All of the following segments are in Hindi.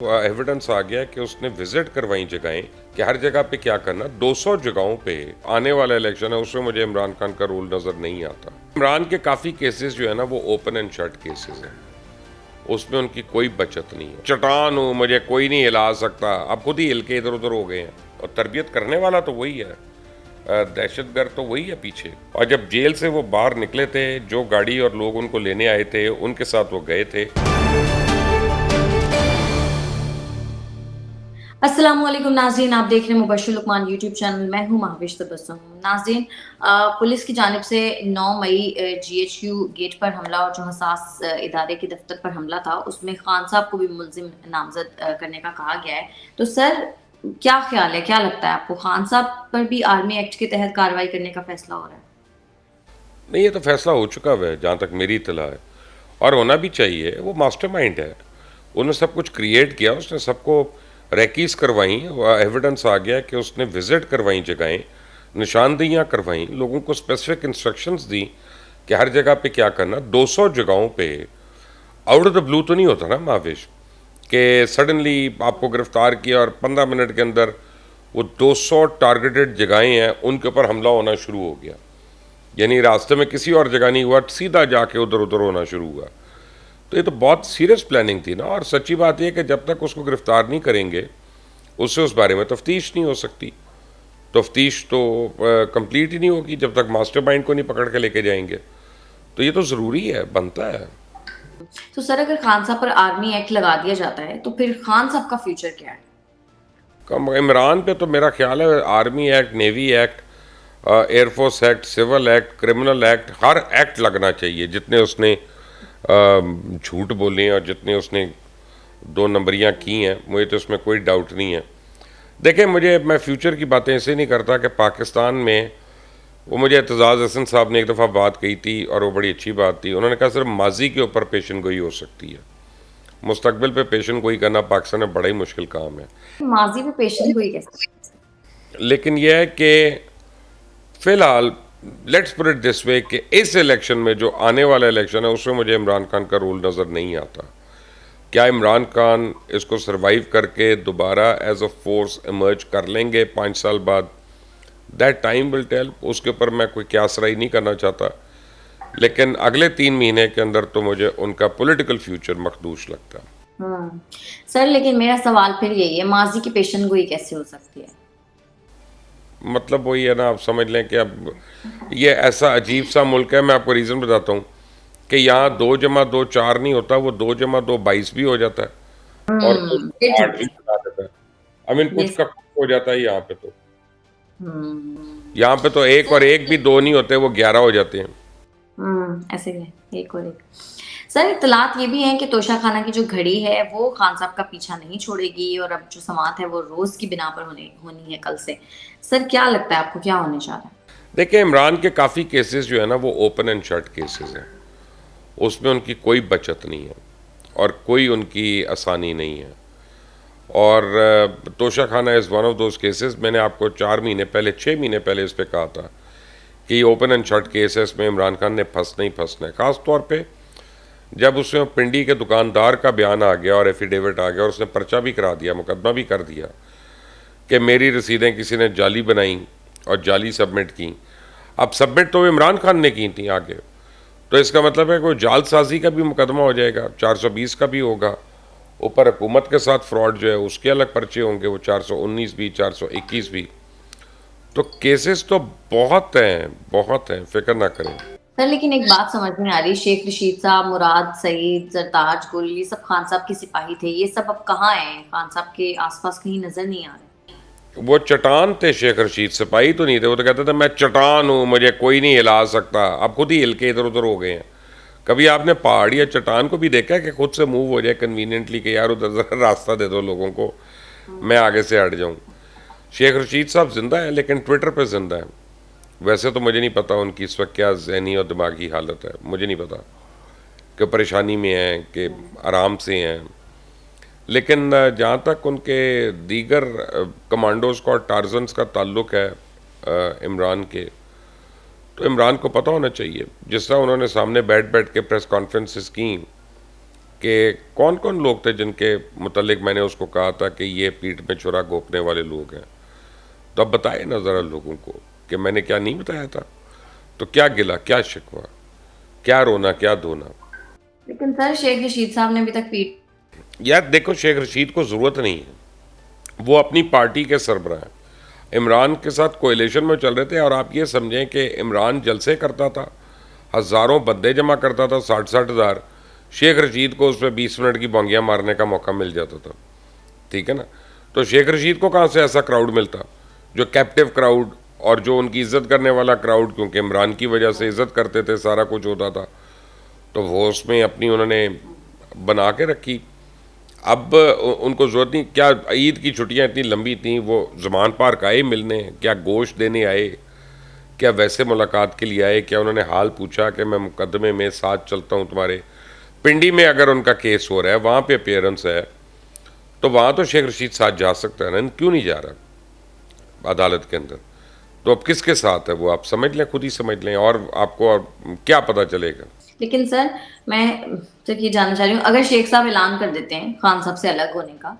एविडेंस आ गया कि उसने विजिट करवाई जगहें कि हर जगह पे क्या करना। 200 जगहों पे आने वाला इलेक्शन है, उसमें मुझे इमरान खान का रोल नजर नहीं आता। इमरान के काफी केसेस जो है ना वो ओपन एंड शट केसेस हैं, उसमें उनकी कोई बचत नहीं है। चट्टान हूं, मुझे कोई नहीं हिला सकता, अब खुद ही हिल के इधर उधर हो गए हैं। और तरबियत करने वाला तो वही है, दहशतगर्द तो वही है पीछे। और जब जेल से वो बाहर निकले थे, जो गाड़ी और लोग उनको लेने आए थे उनके साथ वो गए थे। अस्सलाम वालेकुम नाज़रीन, आप देख रहे हैं मुबश्शिर लुकमान यूट्यूब चैनल। मैं हूं महाविश तबस्सुम। नाज़रीन, पुलिस की जानिब से 9 मई जीएचक्यू गेट पर हमला और जो हसास इदारे के दफ्तर पर हमला था, उसमें खान साहब को भी मुल्जिम नामजद करने का कहा गया है। तो सर, क्या ख्याल है, क्या लगता है आपको, खान साहब पर भी आर्मी एक्ट के तहत कार्रवाई करने का फैसला हो रहा है? नहीं, ये तो फैसला हो चुका है जहाँ तक मेरी इत्तला है, और होना भी चाहिए। वो मास्टरमाइंड है, उन्होंने सब कुछ क्रिएट किया, उसने सबको रैकीज करवाई। एविडेंस आ गया कि उसने विजिट करवाई जगहें, निशानदेहियाँ करवाई, लोगों को स्पेसिफिक इंस्ट्रक्शंस दी कि हर जगह पे क्या करना। 200 जगहों पे आउट ऑफ द ब्लू तो नहीं होता ना महावेश, कि सडनली आपको गिरफ्तार किया और 15 मिनट के अंदर वो 200 टारगेटेड जगहें हैं उनके ऊपर हमला होना शुरू हो गया। यानी रास्ते में किसी और जगह नहीं हुआ, सीधा जाके उधर उधर होना शुरू हुआ। तो ये तो बहुत सीरियस प्लानिंग थी ना। और सच्ची बात यह कि जब तक उसको गिरफ्तार नहीं करेंगे, उससे उस बारे में तफ्तीश नहीं हो सकती। तफ्तीश तो कंप्लीट ही नहीं होगी जब तक मास्टरमाइंड को नहीं पकड़ के लेके जाएंगे। तो ये तो ज़रूरी है, बनता है। तो सर, अगर खान साहब पर आर्मी एक्ट लगा दिया जाता है तो फिर खान साहब का फ्यूचर क्या है? कम इमरान पे तो मेरा ख्याल है army act, navy act, air force act, civil act, criminal act, हर एक्ट लगना चाहिए जितने उसने झूठ बोले हैं और जितने उसने 2 नंबरियाँ की हैं। मुझे तो उसमें कोई डाउट नहीं है। देखें, मैं फ्यूचर की बातें ऐसे नहीं करता कि पाकिस्तान में, वो मुझे एतजाज़ हसन साहब ने एक दफ़ा बात कही थी और वो बड़ी अच्छी बात थी। उन्होंने कहा सिर्फ माजी के ऊपर पेशन गोई हो सकती है, मुस्तकबिल पे पेशन गोई करना पाकिस्तान में बड़ा ही मुश्किल काम है। माजी में पेशेंट हुई कैसे? लेकिन यह है कि फ़िलहाल let's put it this way कि इस इलेक्शन में, जो आने वाला इलेक्शन है, उसमें मुझे इमरान खान का रोल नज़र नहीं आता। क्या इमरान खान इसको सरवाइव करके दोबारा एज अ फोर्स इमर्ज कर लेंगे 5 साल बाद? That time will tell. उसके ऊपर मैं कोई क्यास राई नहीं करना चाहता, लेकिन अगले 3 महीने के अंदर तो मुझे उनका पॉलिटिकल फ्यूचर मखदूश लगता है। हम्म। सर, लेकिन मेरा सवाल फिर यही है, माजी की पेशन गोई कैसे हो सकती है? मतलब वही है ना, आप समझ लें कि अब ये ऐसा अजीब सा मुल्क है। मैं आपको रीज़न बताता हूँ कि यहाँ 2+2 4 नहीं होता, वो 2+2 22 भी हो जाता है, और कुछ ये 8 ठीक भी है। बना देता है। आई मीन ये कुछ का कुछ हो जाता है यहाँ पे तो। हम्म। यहाँ पे तो एक और एक भी दो नहीं होते, वो 11 हो जाते हैं। ऐसे ही है, एक और एक। सर, इत्तलात ये भी है कि तोशा खाना की जो घड़ी है वो खान साहब का पीछा नहीं छोड़ेगी और अब जो समात है वो रोज की बिना पर होनी होनी है कल से। सर, क्या लगता है आपको, क्या होने जा रहा है? देखिए, इमरान के काफ़ी केसेस जो है ना वो ओपन एंड शट केसेस हैं, उसमें उनकी कोई बचत नहीं है और कोई उनकी आसानी नहीं है। और तोशा खाना is one of those cases. मैंने आपको 4 महीने पहले, 6 महीने पहले इस पर कहा था कि ये ओपन एंड शट केस है, इसमें इमरान खान ने फंसना ही फंसना है। ख़ास तौर पे जब उसमें पिंडी के दुकानदार का बयान आ गया और एफिडेविट आ गया और उसने पर्चा भी करा दिया, मुकदमा भी कर दिया कि मेरी रसीदें किसी ने जाली बनाई और जाली सबमिट की। अब सबमिट तो इमरान खान ने की थी आगे, तो इसका मतलब है कोई जालसाजी का भी मुकदमा हो जाएगा, 420 का भी होगा। ऊपर हुकूमत के साथ फ्रॉड जो है उसके अलग पर्चे होंगे, वो 419 भी, 421 भी। तो केसेस तो बहुत हैं, फिक्र ना करें। सर, लेकिन एक बात समझ में आ रही, शेख रशीद साहब, मुराद सईद, जरताज गुल, ये सब खान साहब के सिपाही थे, ये सब अब कहाँ हैं? खान साहब के आसपास कहीं नजर नहीं आ रहे। वो चट्टान थे शेख रशीद, सिपाही तो नहीं थे। वो तो कहते थे मैं चट्टान हूँ, मुझे कोई नहीं हिला सकता, अब खुद ही हिल के इधर उधर हो गए हैं। कभी आपने पहाड़ या चट्टान को भी देखा है कि खुद से मूव हो जाए कन्वीनियंटली, कि यार उधर ज़रा रास्ता दे दो लोगों को, मैं आगे से हट जाऊँ? शेख रशीद साहब जिंदा है, लेकिन ट्विटर पे जिंदा है। वैसे तो मुझे नहीं पता उनकी इस वक्त क्या जहनी और दिमागी हालत है, मुझे नहीं पता कि परेशानी में हैं कि आराम से हैं। लेकिन जहाँ तक उनके दीगर कमांडोज का और टार्जन्स का ताल्लुक है इमरान के, तो इमरान को पता होना चाहिए। जिस तरह उन्होंने सामने बैठ बैठ के प्रेस कॉन्फ्रेंसेस की कि कौन कौन लोग थे जिनके मुतल्लिक मैंने उसको कहा था कि ये पीठ में छुरा घोंपने वाले लोग हैं। तो अब बताए ना ज़रा लोगों को कि मैंने क्या नहीं बताया था। तो क्या गिला, क्या शिकवा, क्या रोना, क्या धोना। लेकिन सर शेख रशीद साहब ने अभी तक पीट यार देखो, शेख रशीद को ज़रूरत नहीं है, वो अपनी पार्टी के सरबराह हैं। इमरान के साथ कोएलिशन में चल रहे थे, और आप ये समझें कि इमरान जलसे करता था, हज़ारों बंदे जमा करता था, 60-60 हज़ार। शेख रशीद को उस पर 20 मिनट की बोंगियाँ मारने का मौका मिल जाता था, ठीक है ना। तो शेख रशीद को कहाँ से ऐसा क्राउड मिलता जो कैप्टिव क्राउड, और जो उनकी इज्जत करने वाला क्राउड, क्योंकि इमरान की वजह से इज्जत करते थे, सारा कुछ होता था, तो वो उसमें अपनी उन्होंने बना के रखी। अब उनको ज़रूरत नहीं, क्या ईद की छुट्टियां इतनी लंबी थी, वो ज़मान पार्क आए मिलने, क्या गोश्त देने आए, क्या वैसे मुलाकात के लिए आए, क्या उन्होंने हाल पूछा कि मैं मुकदमे में साथ चलता हूँ तुम्हारे। पिंडी में अगर उनका केस हो रहा है, वहाँ पे अपेयरेंस है, तो वहाँ तो शेख रशीद साथ जा सकता है ना, क्यों नहीं जा रहा अदालत के अंदर। तो अब किसके साथ है वो आप समझ लें, खुद ही समझ लें, और आपको और क्या पता चलेगा। लेकिन सर मैं सिर्फ ये जानना चाह रही हूँ, अगर शेख साहब ऐलान कर देते हैं खान साहब से अलग होने का,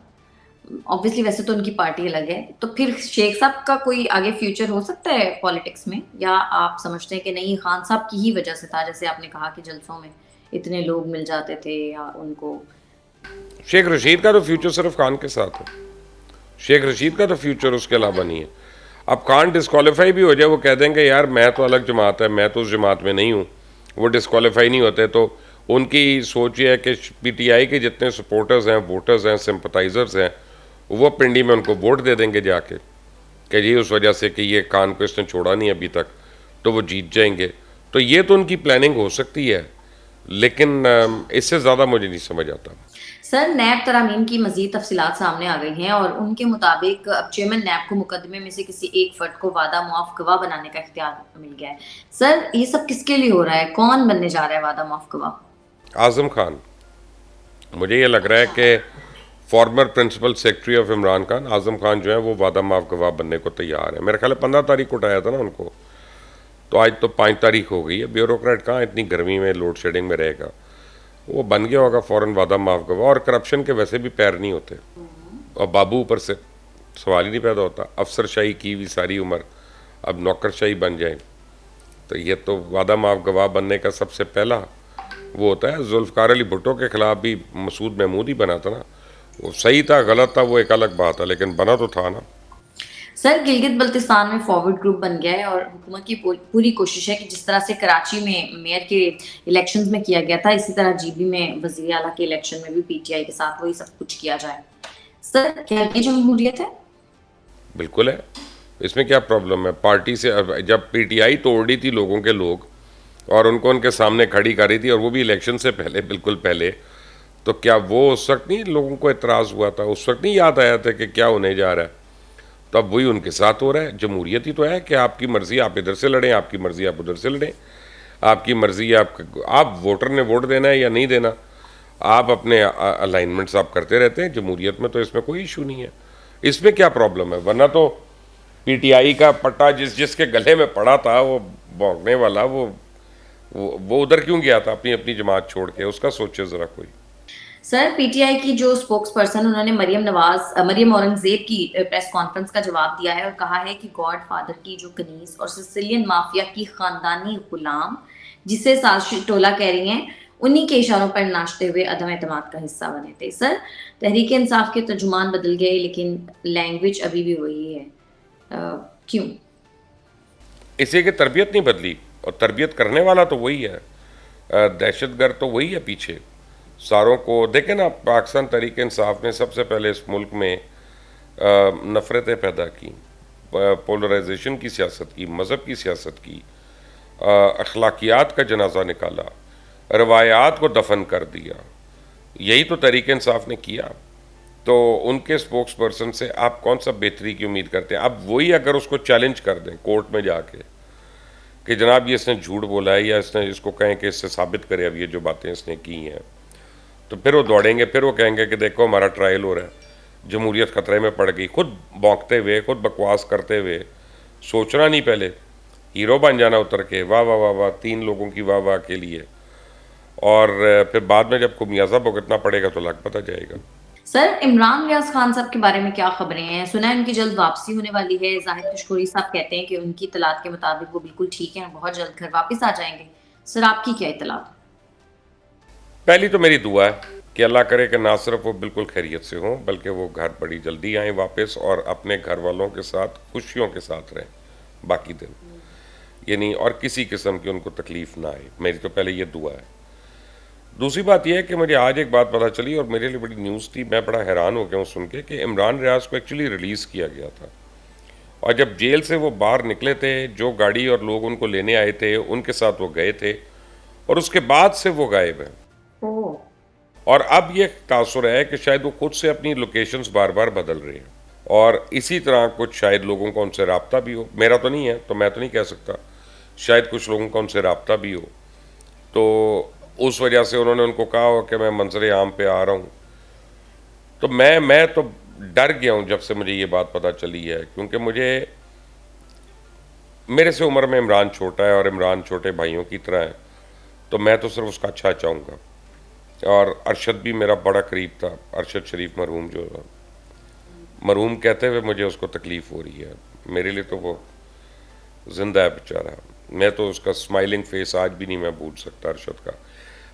ऑब्वियसली वैसे तो उनकी पार्टी अलग है, तो फिर शेख साहब का कोई आगे फ्यूचर हो सकता है पॉलिटिक्स में, या आप समझते हैं कि नहीं खान साहब की ही वजह से था, जैसे आपने कहा कि जलसों में इतने लोग मिल जाते थे या उनको। शेख रशीद का तो फ्यूचर सिर्फ खान के साथ है, शेख रशीद का तो फ्यूचर उसके अलावा नहीं है। अब खान डिस्क्वालीफाई भी हो जाए, वो कह देंगे यार मैं तो अलग जमात है, मैं तो उस जमात में नहीं हूँ, वो डिस्क्वालीफाई नहीं होते। तो उनकी सोच ये है कि पीटीआई के जितने सपोर्टर्स हैं, वोटर्स हैं, सिंपथाइजर्स हैं, वो पिंडी में उनको वोट दे देंगे जाके, कि जी उस वजह से कि ये खान को इसने छोड़ा नहीं अभी तक, तो वो जीत जाएंगे। तो ये तो उनकी प्लानिंग हो सकती है, लेकिन इससे ज़्यादा मुझे नहीं समझ आता। सर नैब तरामीम की मजीद तफसीलात सामने आ गई हैं और उनके मुताबिक अब चेयरमैन नैब को मुकदमे में से किसी एक फर्द को वादा मुआफ गवाह बनाने का इख्तियार मिल गया है। सर ये सब किसके लिए हो रहा है, कौन बनने जा रहा है वादा मुआफ गवाह? आज़म खान, मुझे ये लग रहा है कि former principal secretary of Imran Khan, Azam Khan जो है वो वादा माफ गवाह बनने को तैयार है। मेरे ख्याल है 15 तारीख को उठाया था ना उनको, तो आज तो 5 तारीख हो गई है। ब्यूरोक्रेट कहाँ इतनी गर्मी में लोड शेडिंग में रहेगा, वो बन गया होगा फ़ौरन वादा माफ गवाह। और करप्शन के वैसे भी पैर नहीं होते, और बाबू ऊपर से सवाल ही नहीं पैदा होता। अफसरशाही की हुई सारी उम्र, अब नौकरशाही बन जाए, तो ये तो वादा माफ गवाह बनने का सबसे पहला वो होता है। जुल्फ़िकार अली भुट्टो के खिलाफ भी मसूद महमूद ही बना था ना, वो सही था गलत था वो एक अलग बात है, लेकिन बना तो था ना। सर गिलगित बल्तिस्तान में फॉरवर्ड ग्रुप बन गया है और हुकूमत की पूरी कोशिश है कि जिस तरह से कराची में मेयर के इलेक्शंस में किया गया था, इसी तरह जीबी में वज़ीर आला के इलेक्शन में भी पीटीआई के साथ वही सब कुछ किया जाए। सर क्या ये जमहूरियत है? बिल्कुल है, इसमें क्या प्रॉब्लम है। पार्टी से जब पीटीआई तोड़ रही थी लोगों के लोग, और उनको उनके सामने खड़ी कर रही थी, और वो भी इलेक्शन से पहले, बिल्कुल पहले, तो क्या वो उस वक्त नहीं लोगों को एतराज़ हुआ था, उस वक्त नहीं याद आया था कि क्या होने जा रहा है। तो अब वही उनके साथ हो रहा है। जमहूरियत ही तो है कि आपकी मर्ज़ी आप इधर से लड़ें, आपकी मर्ज़ी आप उधर से लड़ें, आपकी मर्ज़ी आप वोटर ने वोट देना है या नहीं देना, आप अपने अलाइनमेंट्स आप करते रहते हैं। जमहूरियत में तो इसमें कोई इशू नहीं है, इसमें क्या प्रॉब्लम है। वरना तो पीटीआई का पट्टा जिसके गले में पड़ा था, वो भौंकने वाला, वो उधर क्यों गया था अपनी अपनी जमात छोड़ के, उसका सोचे ज़रा कोई। सर पीटीआई की जो स्पोक्स पर्सन, उन्होंने मरियम औरंगजेब की प्रेस कॉन्फ्रेंस का जवाब दिया है और कहा है कि गॉड फादर की जो कनीज और सिसिलियन माफिया की खानदानी गुलाम, जिसे साजिश टोला कह रही हैं, उन्हीं के इशारों पर नाचते हुए अदम एतमाद का हिस्सा बने थे। सर तहरीक इंसाफ के तर्जुमान बदल गए लेकिन लैंग्वेज अभी भी वही है, क्यों? इसी की तरबियत नहीं बदली, और तरबियत करने वाला तो वही है, दहशतगर्द तो वही है पीछे सारों को। देखें ना, पाकिस्तान तहरीक इंसाफ ने सबसे पहले इस मुल्क में नफ़रतें पैदा की, पोलराइजेशन की सियासत की, मज़हब की सियासत की, अखलाकियात का जनाजा निकाला, रवायात को दफन कर दिया। यही तो तहरीक इंसाफ ने किया। तो उनके स्पोक्स पर्सन से आप कौन सा बेहतरी की उम्मीद करते हैं? अब वही अगर उसको चैलेंज कर दें कोर्ट में जाके कि जनाब ये इसने झूठ बोला है, या इसको कहें कि इससे साबित करे अब ये जो बातें इसने की हैं, तो फिर वो दौड़ेंगे, फिर वो कहेंगे कि देखो हमारा ट्रायल हो रहा है, जमहूरियत ख़तरे में पड़ गई। खुद भौंकते हुए, खुद बकवास करते हुए, सोचना नहीं पहले, हीरो बन जाना उतर के, वाह वाह वाह वाह, 3 लोगों की वाह वाह के लिए। और फिर बाद में जब खुमियाजा भुगतना पड़ेगा तो लग पता जाएगा। सर, इमरान रियाज खान साहब के बारे में क्या खबरें हैं? सुना है उनकी जल्द वापसी होने वाली है। जाहिद कशकोरी साहब कहते हैं कि उनकी इतलात के मुताबिक वो बिल्कुल ठीक हैं, बहुत जल्द घर वापस आ जाएंगे। सर, आपकी क्या इतलात? पहली तो मेरी दुआ है कि अल्लाह करे कि ना सिर्फ वो बिल्कुल खैरियत से हों, बल्कि वो घर बड़ी जल्दी आएँ वापस और अपने घर वालों के साथ खुशियों के साथ रहें बाकी दिन, यानी और किसी किस्म की उनको तकलीफ़ ना आए। मेरी तो पहले ये दुआ है। दूसरी बात यह है कि मुझे आज एक बात पता चली और मेरे लिए बड़ी न्यूज़ थी, मैं बड़ा हैरान हो गया हूँ सुन के, कि इमरान रियाज को एक्चुअली रिलीज़ किया गया था और जब जेल से वो बाहर निकले थे, जो गाड़ी और लोग उनको लेने आए थे उनके साथ वो गए थे और उसके बाद से वो गायब हैं। ओह। और अब ये तासुर है कि शायद वो खुद से अपनी लोकेशंस बार बार बदल रहे हैं और इसी तरह कुछ शायद लोगों का उनसे रब्ता भी हो। मेरा तो नहीं है तो मैं तो नहीं कह सकता, शायद कुछ लोगों का उनसे रब्ता भी हो, तो उस वजह से उन्होंने उनको कहा हो कि मैं मंजर आम पे आ रहा हूँ। तो मैं तो डर गया हूँ जब से मुझे ये बात पता चली है, क्योंकि मेरे से उम्र में इमरान छोटा है और इमरान छोटे भाइयों की तरह है, तो मैं तो सिर्फ उसका अच्छा चाहूँगा। और अरशद भी मेरा बड़ा करीब था, अरशद शरीफ मरहूम, जो मरहूम कहते हुए मुझे उसको तकलीफ़ हो रही है। मेरे लिए तो वो जिंदा है बेचारा। मैं तो उसका स्माइलिंग फेस आज भी नहीं मैं भूल सकता अरशद का।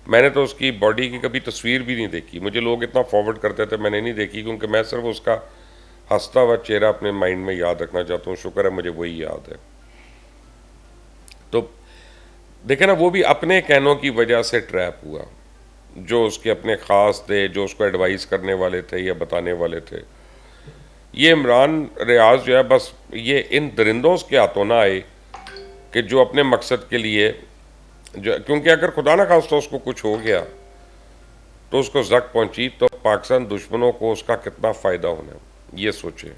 मैंने तो उसकी बॉडी की कभी तस्वीर भी नहीं देखी, मुझे लोग इतना फॉरवर्ड करते थे, मैंने नहीं देखी, क्योंकि मैं सिर्फ उसका हंसता हुआ चेहरा अपने माइंड में याद रखना चाहता हूँ। शुक्र है मुझे वही याद है। तो देखे ना, वो भी अपने कहनों की वजह से ट्रैप हुआ। जो उसके अपने ख़ास थे, जो उसको एडवाइस करने वाले थे या बताने वाले थे, ये इमरान रियाज जो है बस ये इन दरिंदों के हाथों ना आए कि जो अपने मकसद के लिए जो, क्योंकि अगर खुदा ना खास्ता उसको कुछ हो गया तो उसको जक पहुंची तो पाकिस्तान दुश्मनों को उसका कितना फ़ायदा होना, ये सोचे।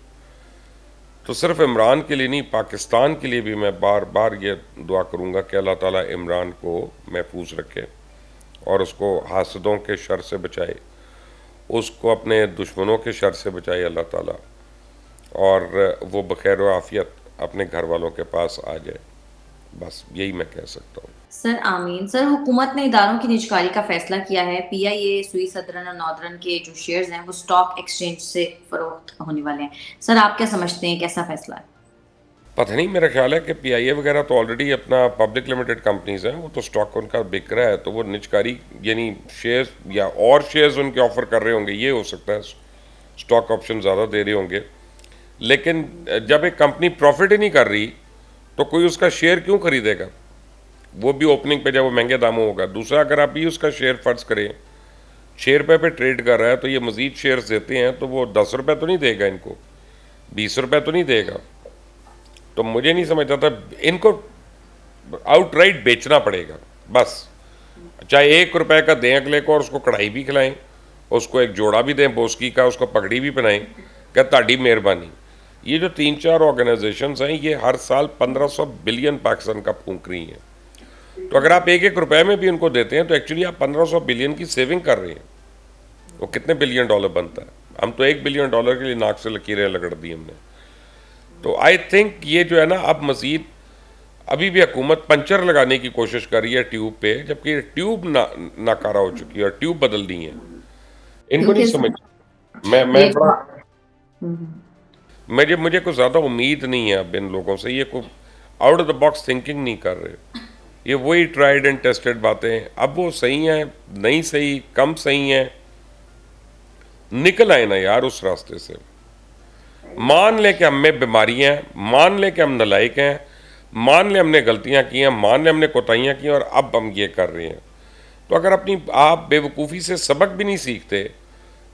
तो सिर्फ इमरान के लिए नहीं, पाकिस्तान के लिए भी मैं बार बार ये दुआ करूँगा कि अल्लाह ताला इमरान को महफूज रखे और उसको हासदों के शर से बचाए, उसको अपने दुश्मनों के शर से बचाए अल्लाह ताला, और वो बखैर व आफियत अपने घर वालों के पास आ जाए। बस यही मैं कह सकता हूँ। सर, आमीन। सर, हुकूमत ने इदारों की निजकारी का फैसला किया है। पीआईए, सुई सदरन और नॉर्दर्न के जो शेयर्स हैं वो स्टॉक एक्सचेंज से फरोख्त होने वाले हैं। सर, आप क्या समझते हैं, कैसा फैसला है? पता नहीं, मेरा ख्याल है कि पीआईए वगैरह तो ऑलरेडी अपना पब्लिक लिमिटेड कंपनीज हैं, वो तो स्टॉक उनका बिक रहा है, तो वो निजकारी यानी शेयर्स या और शेयर्स उनके ऑफर कर रहे होंगे, ये हो सकता है। स्टॉक ऑप्शन ज़्यादा दे रहे होंगे, लेकिन जब एक कंपनी प्रॉफिट ही नहीं कर रही तो कोई उसका शेयर क्यों खरीदेगा? वो भी ओपनिंग पे जब वो महंगे दामों होगा। दूसरा, अगर आप भी उसका शेयर फर्ज करें 6 रुपये पे ट्रेड कर रहा है तो ये मज़ीद शेयर्स देते हैं, तो वो 10 रुपये तो नहीं देगा इनको, 20 रुपये तो नहीं देगा। तो मुझे नहीं समझ आता, इनको आउटराइट बेचना पड़ेगा बस। चाहे 1 रुपये का दें अगले को और उसको कढ़ाई भी खिलाएं, उसको एक जोड़ा भी दें बोस्की का, उसको पगड़ी भी पहनाएं, क्या ताड़ी मेहरबानी। ये जो 3-4 ऑर्गेनाइजेशंस हैं ये हर साल 1500 बिलियन पाकिस्तान का फूंक रही हैं। तो अगर आप 1-1 रुपये में भी उनको देते हैं तो एक्चुअली आप 1500 बिलियन की सेविंग कर रहे हैं। वो कितने बिलियन डॉलर बनता है? हम तो $1 बिलियन के लिए नाक से लकीरें लगड़ दी हमने। तो आई थिंक ये जो है ना, अब मज़ीद अभी भी हुकूमत पंचर लगाने की कोशिश कर रही है ट्यूब पे, जबकि ट्यूब नाकारा हो चुकी है और ट्यूब बदल दी है। इनको नहीं क्योंकि समझ। ये मैं जो थोड़ा मुझे कुछ ज़्यादा उम्मीद नहीं है अब इन लोगों से। ये कोई out of the box thinking नहीं कर रहे, ये वही ट्राइड एंड टेस्टेड बातें। अब वो सही हैं, नहीं सही, कम सही हैं, निकल आए ना यार उस रास्ते से। मान ले कि हम में बीमारियाँ हैं, मान ले कि हम नालायक हैं, मान ले हमने गलतियाँ की हैं, मान ले हमने कोताहियाँ की हैं और अब हम ये कर रहे हैं। तो अगर अपनी आप बेवकूफ़ी से सबक भी नहीं सीखते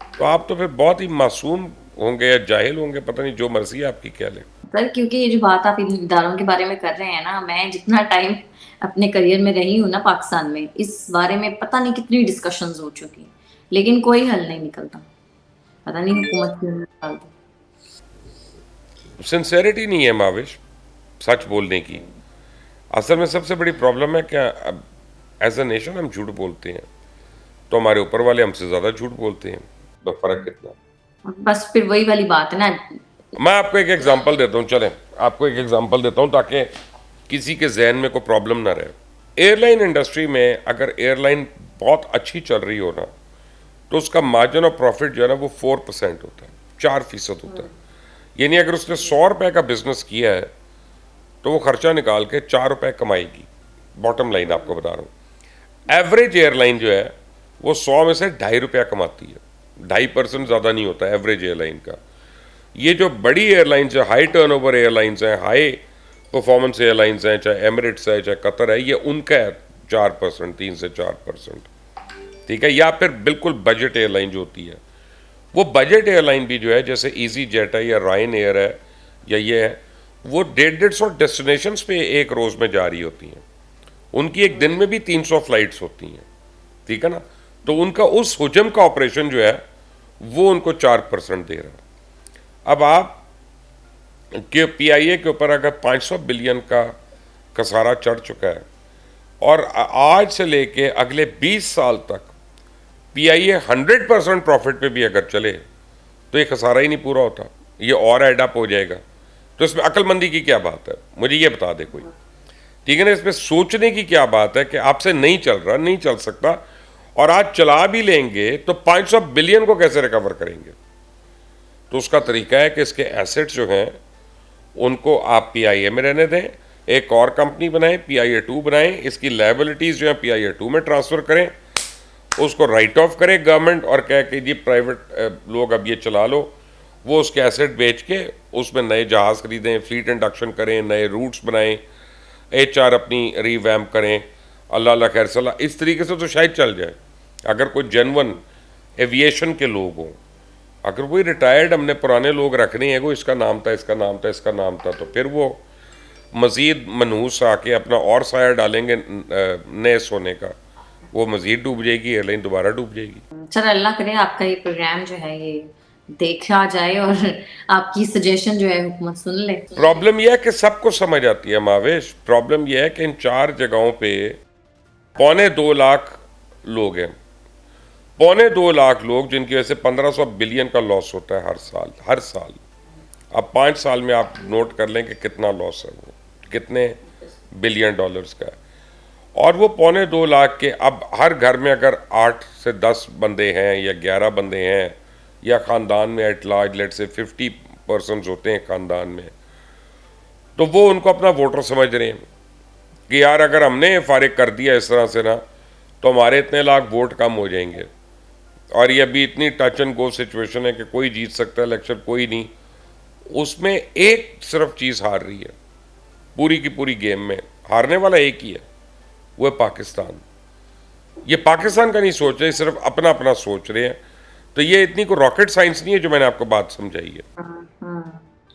तो आप तो फिर बहुत ही मासूम होंगे या जाहिल होंगे, पता नहीं, जो मर्जी आपकी कह लें। सर, क्योंकि ये जो बात आप इन इदारों के बारे में कर रहे हैं ना, मैं जितना टाइम अपने करियर में रही हूँ ना पाकिस्तान में, इस बारे में पता नहीं कितनी डिस्कशंस हो चुकी हैं, लेकिन कोई हल नहीं निकलता। पता नहीं हुकूमत क्यों नहीं निकालती। सिंसेरिटी नहीं है माविश सच बोलने की। असल में सबसे बड़ी प्रॉब्लम है क्या, अब एज अ नेशन हम झूठ बोलते हैं तो हमारे ऊपर वाले हमसे ज़्यादा झूठ बोलते हैं। तो फ़र्क कितना। बस फिर वही वाली बात है ना। मैं आपको एक एग्जांपल देता हूँ, चलें आपको एक एग्जांपल देता हूँ ताकि किसी के जहन में कोई प्रॉब्लम ना रहे। एयरलाइन इंडस्ट्री में अगर एयरलाइन बहुत अच्छी चल रही हो ना, तो उसका मार्जिन ऑफ प्रॉफिट जो है ना वो 4% होता है, 4% होता है। यानी अगर उसने 100 रुपये का बिजनेस किया है तो वो खर्चा निकाल के 4 रुपये कमाएगी। बॉटम लाइन आपको बता रहा हूँ। एवरेज एयरलाइन जो है वो 100 में से 2.5 रुपया कमाती है, 2.5% ज़्यादा नहीं होता एवरेज एयरलाइन का। ये जो बड़ी एयरलाइंस है, हाई टर्नओवर एयरलाइंस हैं, हाई परफॉर्मेंस एयरलाइंस हैं, चाहे एमिरेट्स है चाहे कतर है, ये उनका है 4%, 3 से 4%, ठीक है। या फिर बिल्कुल बजट एयरलाइन जो होती है, वो बजट एयरलाइन भी जो है जैसे ईजी जेट है या रायन एयर है या ये है, वो 150-150 डेस्टिनेशंस पे एक रोज़ में जा रही होती हैं। उनकी एक दिन में भी 300 फ्लाइट्स होती हैं, ठीक है ना। तो उनका उस हुजम का ऑपरेशन जो है वो उनको 4% दे रहा है। अब आप के PIA के ऊपर अगर 500 बिलियन का खसारा चढ़ चुका है और आज से लेके अगले 20 साल तक PIA 100% प्रॉफिट पे भी अगर चले तो ये खसारा ही नहीं पूरा होता, ये और एड अप हो जाएगा। तो इसमें अक्लमंदी की क्या बात है, मुझे ये बता दे कोई, ठीक है ना। इसमें सोचने की क्या बात है कि आपसे नहीं चल रहा, नहीं चल सकता, और आज चला भी लेंगे तो 500 बिलियन को कैसे रिकवर करेंगे। तो उसका तरीका है कि इसके एसेट्स जो हैं उनको आप PIA में रहने दें, एक और कंपनी बनाएं, PIA2 बनाएं, इसकी लायबिलिटीज़ जो है PIA2 में ट्रांसफ़र करें, उसको राइट ऑफ करे गवर्नमेंट और कहे कि जी प्राइवेट लोग अब ये चला लो। वो उसके एसेट बेच के उसमें नए जहाज़ खरीदें, फ्लीट इंडक्शन करें, नए रूट्स बनाएं, HR अपनी रीवैम्प करें, अल्लाह अल्लाह खैर सलाह। इस तरीके से तो शायद चल जाए अगर कोई जेन्युइन एविएशन के लोग हों। अगर वही रिटायर्ड हमने पुराने लोग रखने हैं, वो इसका नाम था, इसका नाम था, इसका नाम था, तो फिर वो मज़ीद मनहूस आके अपना और साया डालेंगे नए सोने का, वो मज़ीद डूब जाएगी, एयरलाइन दोबारा डूब जाएगी। सर अल्लाह करे आपका ये प्रोग्राम जो है ये देखा जाए और आपकी सजेशन जो है हुकूमत सुन ले। प्रॉब्लम यह है कि सबको समझ आती है मावेश। प्रॉब्लम यह है कि इन 4 जगहों पे 2.25 लाख लोग हैं, 2.25 लाख लोग, जिनकी वजह से 1500 बिलियन का लॉस होता है हर साल। अब 5 साल में आप नोट कर लें कि कितना लॉस है, वो कितने बिलियन डॉलर्स का है। और वो 2.25 लाख के, अब हर घर में अगर 8 से 10 बंदे हैं या 11 बंदे हैं, या ख़ानदान में एट लार्ज लेट से 50 पर्सनस होते हैं ख़ानदान में, तो वो उनको अपना वोटर समझ रहे हैं कि यार अगर हमने फारिग कर दिया इस तरह से ना, तो हमारे इतने लाख वोट कम हो जाएंगे। और ये अभी इतनी टच एंड गो सिचुएशन है कि कोई जीत सकता है इलेक्शन, कोई नहीं। उसमें एक सिर्फ चीज़ हार रही है, पूरी की पूरी गेम में हारने वाला एक ही है, वो है पाकिस्तान। ये पाकिस्तान का नहीं सोच रहे, सिर्फ अपना अपना सोच रहे हैं। तो ये इतनी को रॉकेट साइंस नहीं है जो मैंने आपको बात समझाई है।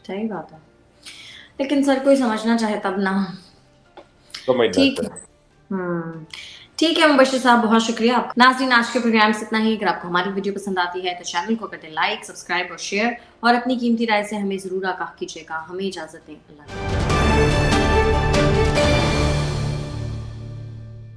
सही बात है, लेकिन सर कोई समझना चाहे तब ना। ठीक है, ठीक है मुबश्शिर साहब, बहुत शुक्रिया आपका। नाज़रीन, आज के प्रोग्राम से इतना ही। अगर आपको हमारी वीडियो पसंद आती है तो चैनल को कर दें लाइक, सब्सक्राइब और शेयर, और अपनी कीमती राय से हमें ज़रूर आगाह कीजिएगा। हमें इजाज़त दें, अल्लाह।